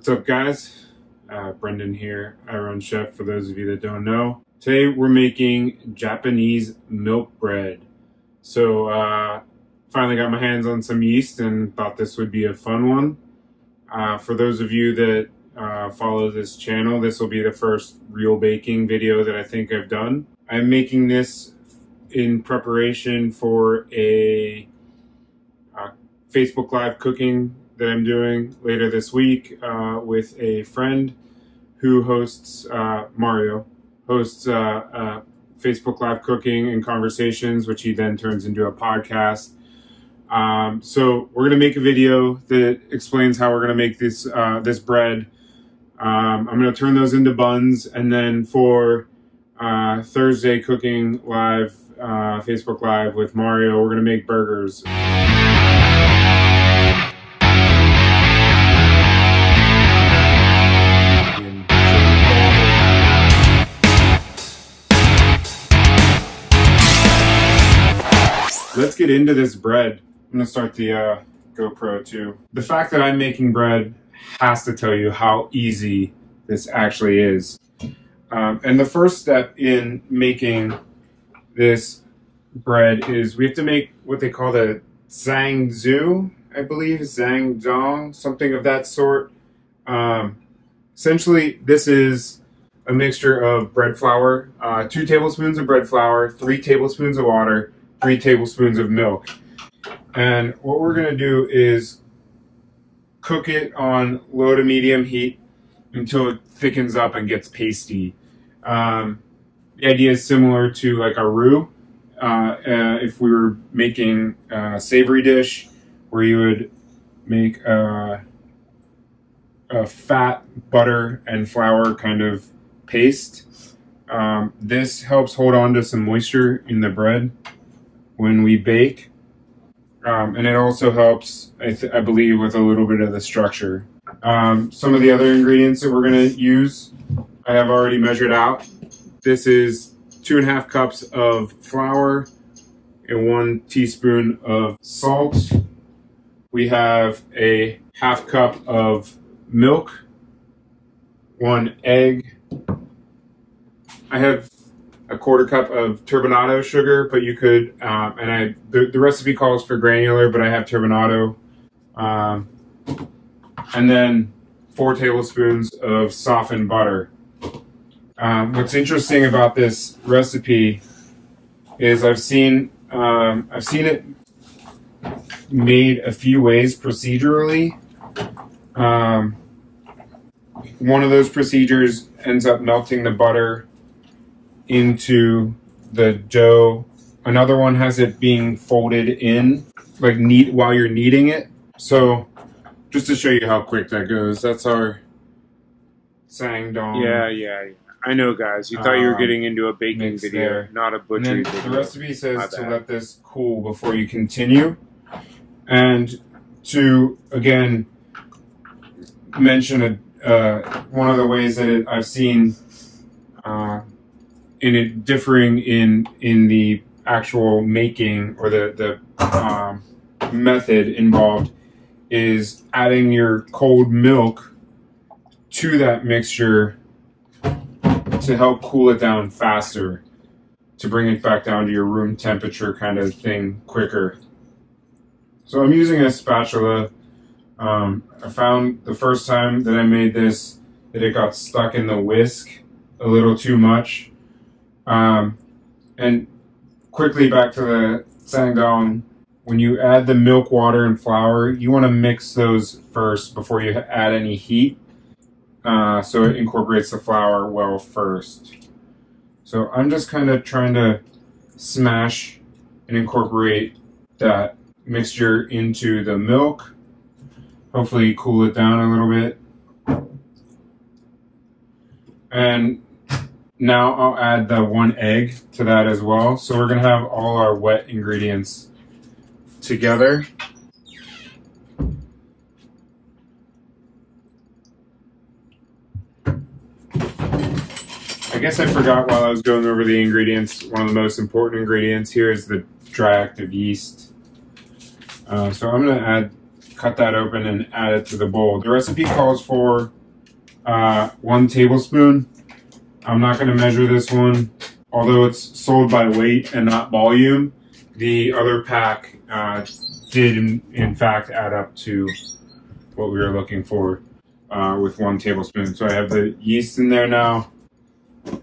What's up, guys? Brendan here, Irun chef for those of you that don't know. Today we're making Japanese milk bread. So finally got my hands on some yeast and thought this would be a fun one. For those of you that follow this channel, this will be the first real baking video that I think I've done. I'm making this in preparation for a Facebook Live cooking that I'm doing later this week with a friend who hosts, Mario, hosts Facebook Live cooking and conversations, which he then turns into a podcast. So we're gonna make a video that explains how we're gonna make this this bread. I'm gonna turn those into buns, and then for Thursday cooking live, Facebook Live with Mario, we're gonna make burgers. Let's get into this bread. I'm gonna start the GoPro too. The fact that I'm making bread has to tell you how easy this actually is. And the first step in making this bread is we have to make what they call the Zhang Zhang, I believe, Zhang Zhang, something of that sort. Essentially, this is a mixture of bread flour, 2 tablespoons of bread flour, 3 tablespoons of water, 3 tablespoons of milk. And what we're gonna do is cook it on low to medium heat until it thickens up and gets pasty. The idea is similar to like a roux. If we were making a savory dish where you would make a fat butter and flour kind of paste. This helps hold on to some moisture in the bread when we bake, and it also helps, I believe, with a little bit of the structure. Some of the other ingredients that we're going to use, I have already measured out. This is 2½ cups of flour and 1 teaspoon of salt. We have a ½ cup of milk, 1 egg. I have a 1/4 cup of turbinado sugar, but you could, the recipe calls for granular, but I have turbinado. And then 4 tablespoons of softened butter. What's interesting about this recipe is I've seen it made a few ways procedurally. One of those procedures ends up melting the butter into the dough. Another one has it being folded in, like while you're kneading it. So just to show you how quick that goes, that's our Zhang Zhang. Yeah. I know, guys. You thought you were getting into a baking video, there. not a butchery video. The recipe says to let this cool before you continue. And to, again, mention one of the ways that I've seen in it differing in the actual making or the method involved is adding your cold milk to that mixture to help cool it down faster, to bring it back down to your room temperature kind of thing quicker. So I'm using a spatula. I found the first time that I made this that it got stuck in the whisk a little too much. And quickly back to the Zhang Zhang, when you add the milk, water, and flour, you want to mix those first before you add any heat, so it incorporates the flour well first. So I'm just kind of trying to smash and incorporate that mixture into the milk, hopefully cool it down a little bit. And now I'll add the 1 egg to that as well. So we're gonna have all our wet ingredients together. I guess I forgot while I was going over the ingredients, one of the most important ingredients here is the dry active yeast. So I'm gonna add cut that open and add it to the bowl. The recipe calls for 1 tablespoon. I'm not going to measure this one. Although it's sold by weight and not volume, the other pack did in fact add up to what we were looking for with 1 tablespoon. So I have the yeast in there now. I'm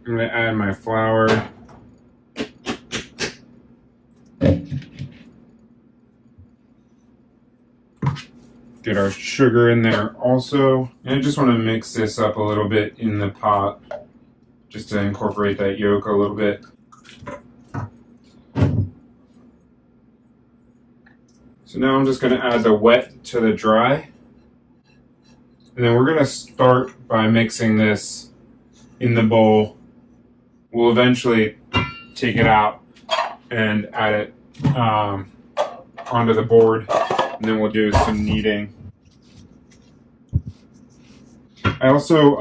going to add my flour. Get our sugar in there also. And I just want to mix this up a little bit in the pot just to incorporate that yolk a little bit. So now I'm just going to add the wet to the dry. And then we're going to start by mixing this in the bowl. We'll eventually take it out and add it onto the board, and then we'll do some kneading. I also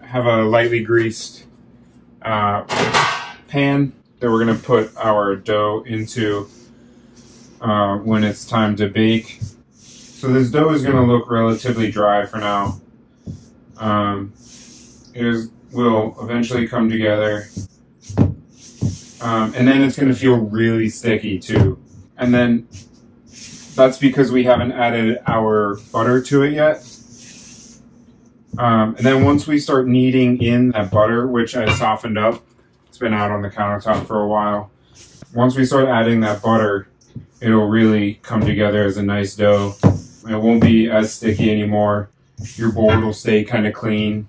have a lightly greased pan that we're going to put our dough into when it's time to bake. So this dough is going to look relatively dry for now. It will eventually come together. And then it's going to feel really sticky too. And then that's because we haven't added our butter to it yet. And then once we start kneading in that butter, which I softened up, it's been out on the countertop for a while. Once we start adding that butter, it'll really come together as a nice dough. It won't be as sticky anymore. Your board will stay kind of clean.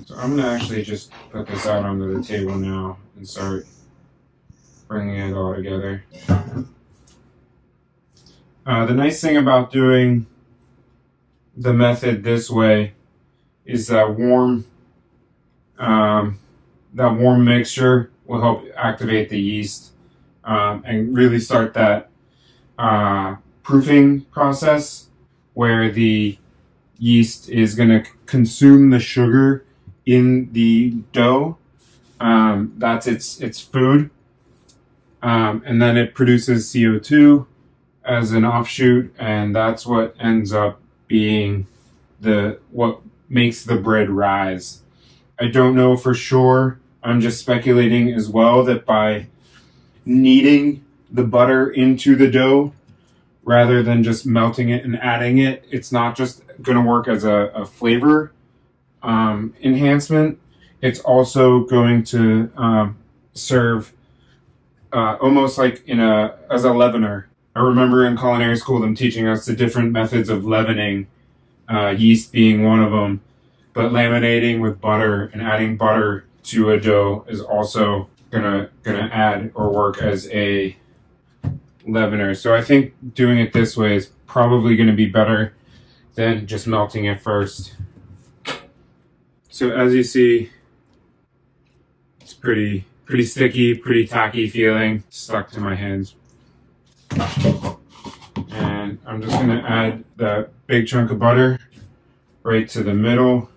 So I'm going to actually just put this out onto the table now and start bringing it all together. The nice thing about doing the method this way is that warm mixture will help activate the yeast and really start that proofing process where the yeast is going to consume the sugar in the dough. That's its food. And then it produces CO2 as an offshoot, and that's what ends up being what makes the bread rise. I don't know for sure. I'm just speculating as well that by kneading the butter into the dough rather than just melting it and adding it, it's not just going to work as a flavor enhancement. It's also going to serve almost like as a leavener. I remember in culinary school them teaching us the different methods of leavening, yeast being one of them. But laminating with butter and adding butter to a dough is also gonna add or work as a leavener. So I think doing it this way is probably going to be better than just melting it first. So as you see, it's pretty sticky, pretty tacky feeling, stuck to my hands. And I'm just going to add that big chunk of butter right to the middle.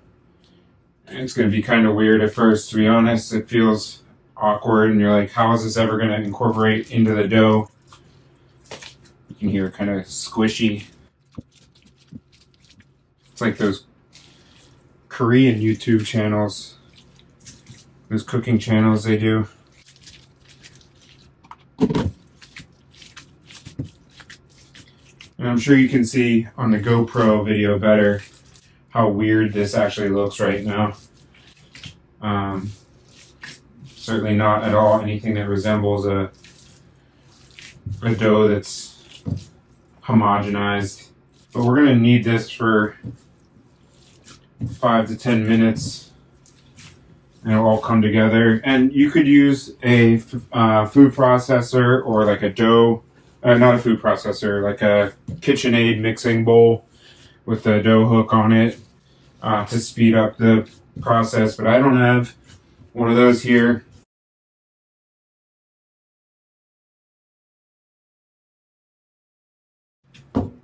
And it's going to be kind of weird at first, to be honest. It feels awkward and you're like, how is this ever going to incorporate into the dough? You can hear it kind of squishy. It's like those Korean YouTube channels, those cooking channels they do. And I'm sure you can see on the GoPro video better how weird this actually looks right now. Certainly not at all anything that resembles a dough that's homogenized. But we're going to knead this for 5 to 10 minutes and it'll all come together. And you could use a food processor or like a dough, not a food processor, like a KitchenAid mixing bowl with a dough hook on it to speed up the process. But I don't have one of those here.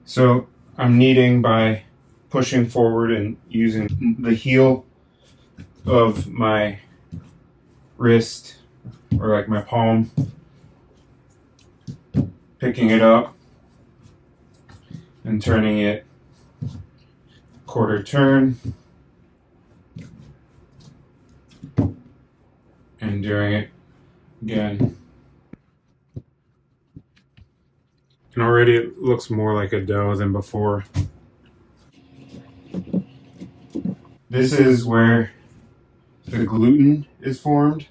So I'm kneading by pushing forward and using the heel of my wrist or like my palm picking it up and turning it quarter turn and doing it again. And already it looks more like a dough than before. This is where the gluten is formed.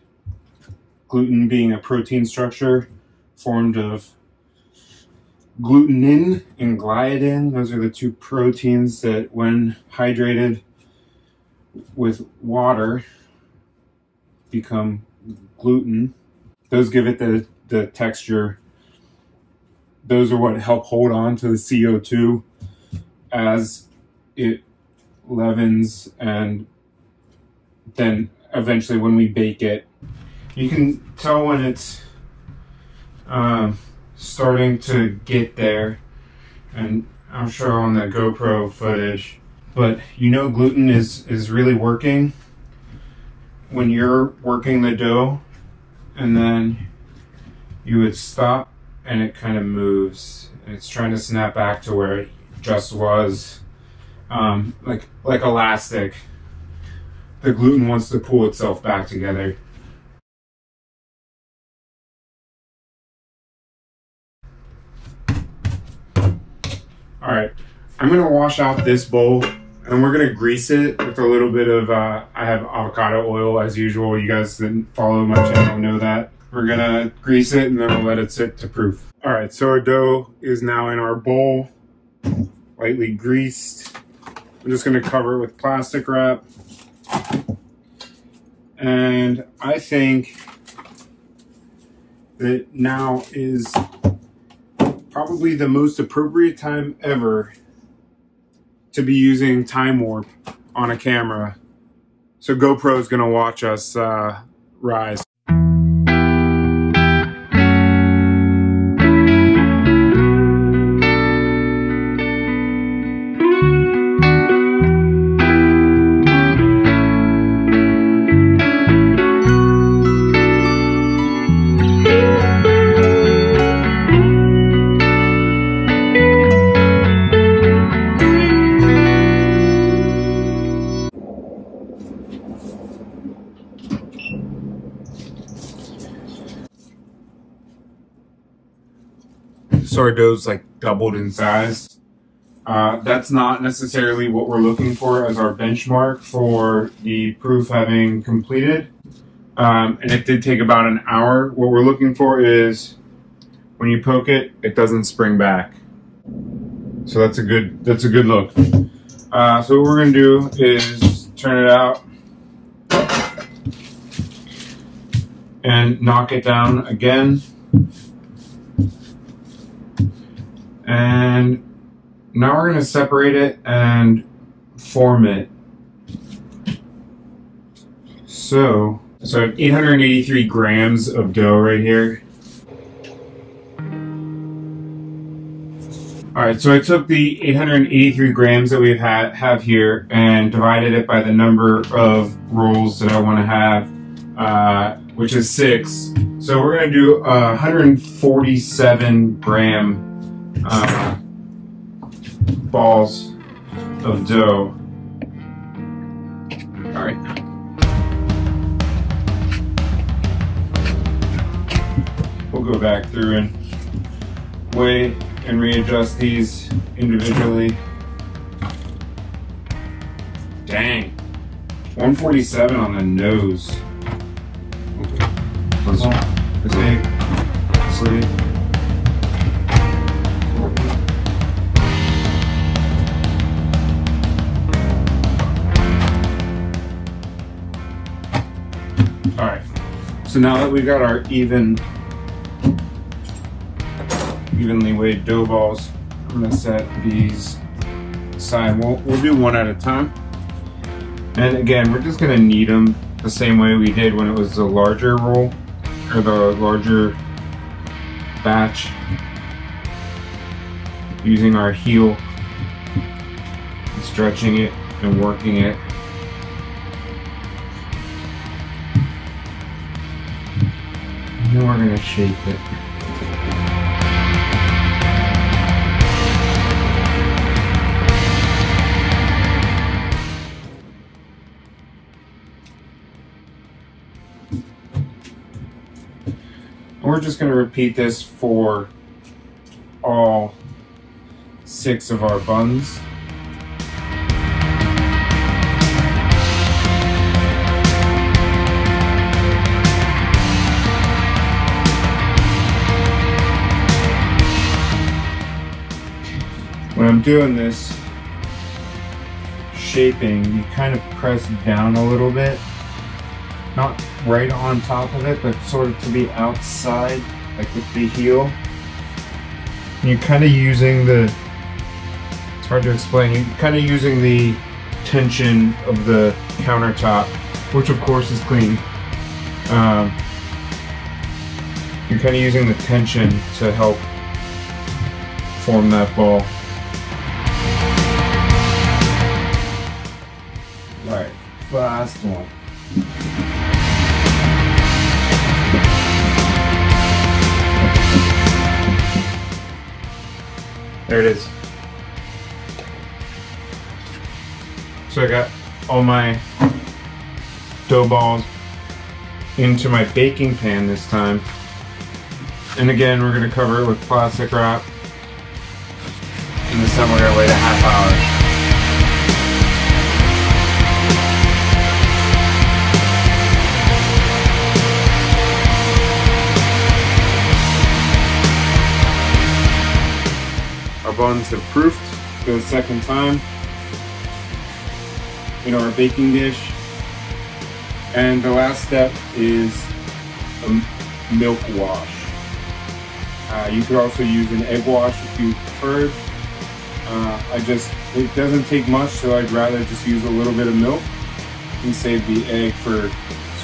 Gluten being a protein structure formed of glutenin and gliadin. Those are the two proteins that, when hydrated with water, become gluten. Those give it the texture. Those are what help hold on to the CO2 as it leavens, and then eventually when we bake it, you can tell when it's starting to get there, and I'll show on the GoPro footage. But you know gluten is really working when you're working the dough, and then you would stop and it kind of moves. It's trying to snap back to where it just was, like elastic. The gluten wants to pull itself back together. All right, I'm gonna wash out this bowl and we're gonna grease it with a little bit of, I have avocado oil as usual. You guys that follow my channel know that. We're gonna grease it and then we'll let it sit to proof. All right, so our dough is now in our bowl, lightly greased. I'm just gonna cover it with plastic wrap. And I think that now is probably the most appropriate time ever to be using time warp on a camera. So GoPro is gonna watch us rise. So our dough's like doubled in size. That's not necessarily what we're looking for as our benchmark for the proof having completed. And it did take about an hour. What we're looking for is when you poke it, it doesn't spring back. So that's a good look. So what we're gonna do is turn it out and knock it down again. And now we're going to separate it and form it. So I have 883 grams of dough right here. Alright, so I took the 883 grams that we have here and divided it by the number of rolls that I want to have, which is 6. So we're going to do 147 gram balls of dough. All right. We'll go back through and weigh and readjust these individually. Dang. 147 on the nose. Okay. This big. Sleeve. Alright, so now that we've got our evenly weighed dough balls, I'm going to set these aside. We'll do one at a time. And again, we're just going to knead them the same way we did when it was the larger roll, or the larger batch, using our heel, stretching it and working it. And then we're going to shape it. We're just going to repeat this for all 6 of our buns. When I'm doing this shaping, you kind of press down a little bit. Not right on top of it, but sort of to the outside, like with the heel. And you're kind of using the, it's hard to explain, you're kind of using the tension of the countertop, which of course is clean. You're kind of using the tension to help form that ball. Alright, last one. There it is. So I got all my dough balls into my baking pan this time. And again, we're going to cover it with plastic wrap. And this time we're going to wait a half hour. Our buns have proofed for the second time in our baking dish. And the last step is a milk wash. You could also use an egg wash if you preferred. It doesn't take much, so I'd rather just use a little bit of milk and save the egg for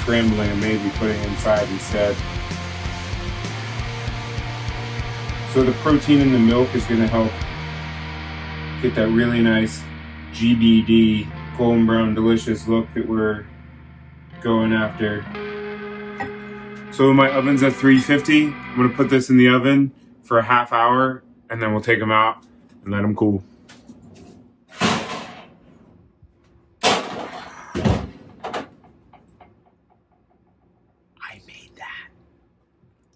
scrambling and maybe putting it inside instead. So the protein in the milk is going to help get that really nice GBD, golden brown delicious look that we're going after. So my oven's at 350. I'm going to put this in the oven for a half hour and then we'll take them out and let them cool.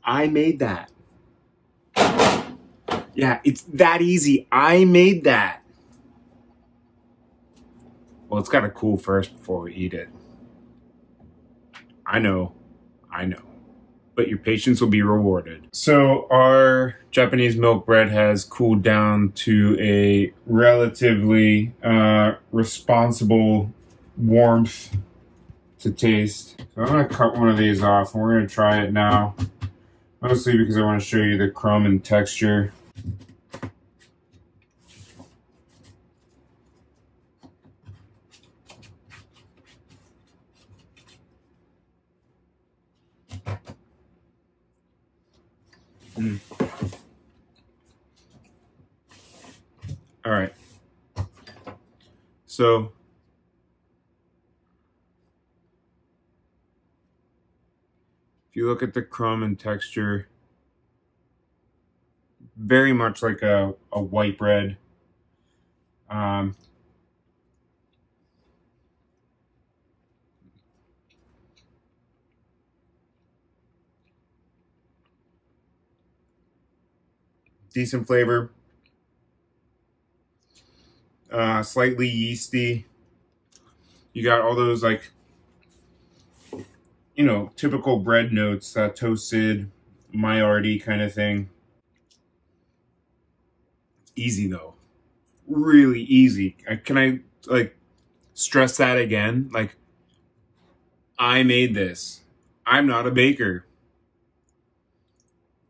I made that. Yeah, it's that easy. I made that. Well, it's gotta cool first before we eat it. I know. But your patience will be rewarded. So our Japanese milk bread has cooled down to a relatively responsible warmth to taste. So I'm gonna cut one of these off and we're gonna try it now. Mostly because I want to show you the crumb and texture. All right. So if you look at the crumb and texture, very much like a white bread. Decent flavor. Slightly yeasty. You got all those, like, you know, typical bread notes, toasted, Maillard-y kind of thing. Easy though, really easy. Can I like stress that again? Like, I made this. I'm not a baker.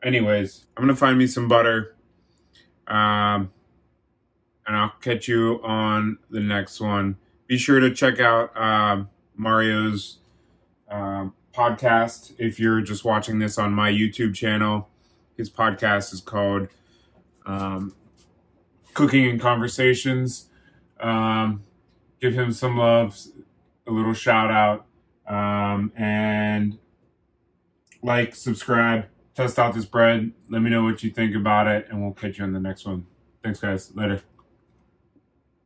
Anyways, I'm gonna find me some butter. And I'll catch you on the next one. Be sure to check out Mario's podcast if you're just watching this on my YouTube channel. His podcast is called Cooking and Conversations. Give him some love, a little shout out, and like, subscribe, test out this bread. Let me know what you think about it, and we'll catch you on the next one. Thanks, guys. Later.